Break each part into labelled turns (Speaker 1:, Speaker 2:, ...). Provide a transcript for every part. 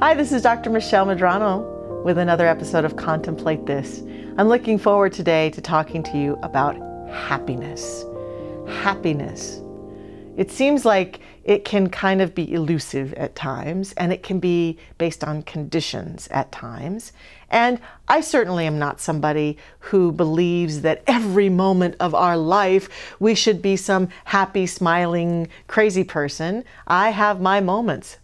Speaker 1: Hi, this is Dr. Michelle Medrano with another episode of Contemplate This. I'm looking forward today to talking to you about happiness. Happiness. It seems like it can kind of be elusive at times, and it can be based on conditions at times. And I certainly am not somebody who believes that every moment of our life we should be some happy, smiling, crazy person. I have my moments.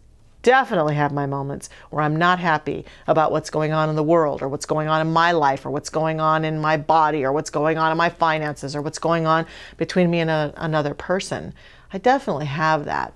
Speaker 1: Definitely have my moments where I'm not happy about what's going on in the world, or what's going on in my life, or what's going on in my body, or what's going on in my finances, or what's going on between me and another person. I definitely have that.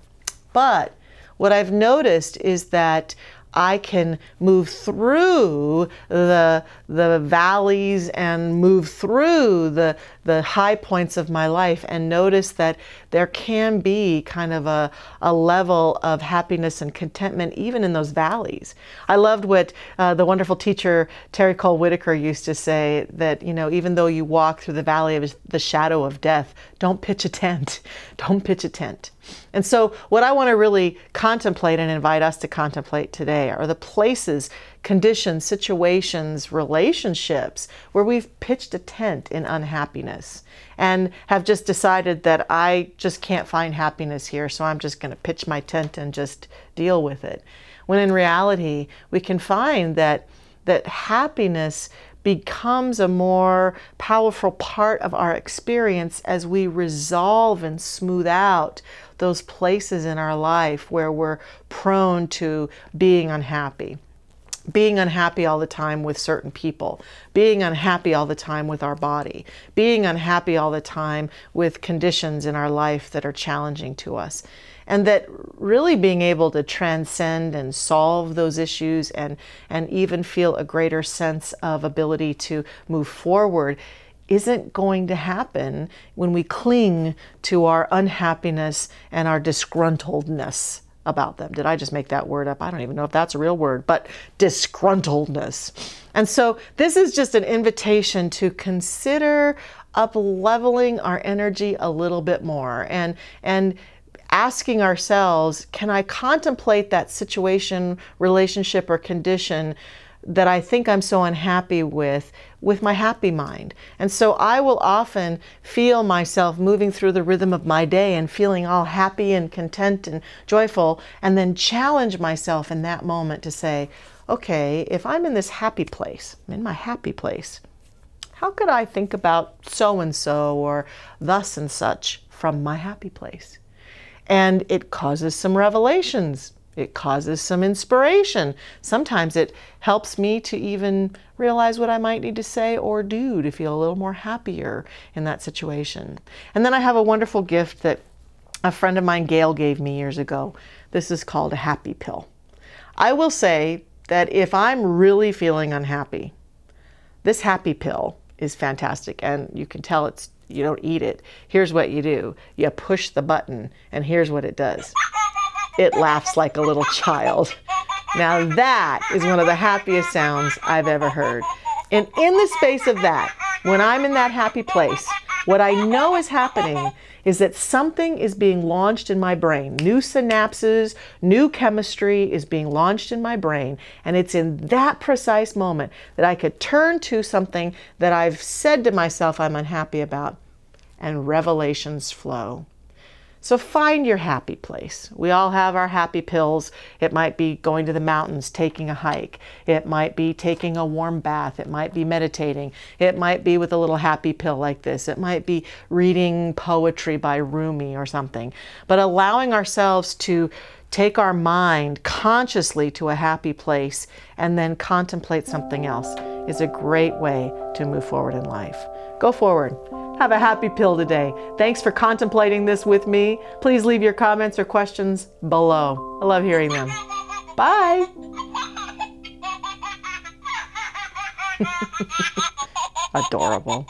Speaker 1: But what I've noticed is that I can move through the valleys and move through the high points of my life and notice that there can be kind of a level of happiness and contentment even in those valleys. I loved what the wonderful teacher Terry Cole Whitaker used to say, that, you know, even though you walk through the valley of the shadow of death, don't pitch a tent. Don't pitch a tent. And so what I want to really contemplate and invite us to contemplate today are the places, conditions, situations, relationships where we've pitched a tent in unhappiness and have just decided that I just can't find happiness here, so I'm just going to pitch my tent and just deal with it. When in reality, we can find that happiness becomes a more powerful part of our experience as we resolve and smooth out those places in our life where we're prone to being unhappy. Being unhappy all the time with certain people, being unhappy all the time with our body, being unhappy all the time with conditions in our life that are challenging to us. And that really being able to transcend and solve those issues and even feel a greater sense of ability to move forward isn't going to happen when we cling to our unhappiness and our disgruntledness about them. Did I just make that word up? I don't even know if that's a real word, but disgruntledness. And so this is just an invitation to consider up-leveling our energy a little bit more and asking ourselves, can I contemplate that situation, relationship, or condition that I think I'm so unhappy with my happy mind? And so I will often feel myself moving through the rhythm of my day and feeling all happy and content and joyful, and then challenge myself in that moment to say, okay, if I'm in this happy place, I'm in my happy place, how could I think about so-and-so or thus and such from my happy place? And it causes some revelations. It causes some inspiration. Sometimes it helps me to even realize what I might need to say or do to feel a little more happier in that situation. And then I have a wonderful gift that a friend of mine, Gail, gave me years ago. This is called a happy pill. I will say that if I'm really feeling unhappy, this happy pill is fantastic. And you can tell you don't eat it. Here's what you do. You push the button, and here's what it does. It laughs like a little child. Now that is one of the happiest sounds I've ever heard. And in the space of that, when I'm in that happy place, what I know is happening is that something is being launched in my brain. New synapses, new chemistry is being launched in my brain. And it's in that precise moment that I could turn to something that I've said to myself I'm unhappy about, and revelations flow. So find your happy place. We all have our happy pills. It might be going to the mountains, taking a hike. It might be taking a warm bath. It might be meditating. It might be with a little happy pill like this. It might be reading poetry by Rumi or something. But allowing ourselves to take our mind consciously to a happy place and then contemplate something else is a great way to move forward in life. Go forward. Have a happy pill today. Thanks for contemplating this with me. Please leave your comments or questions below. I love hearing them. Bye. Adorable.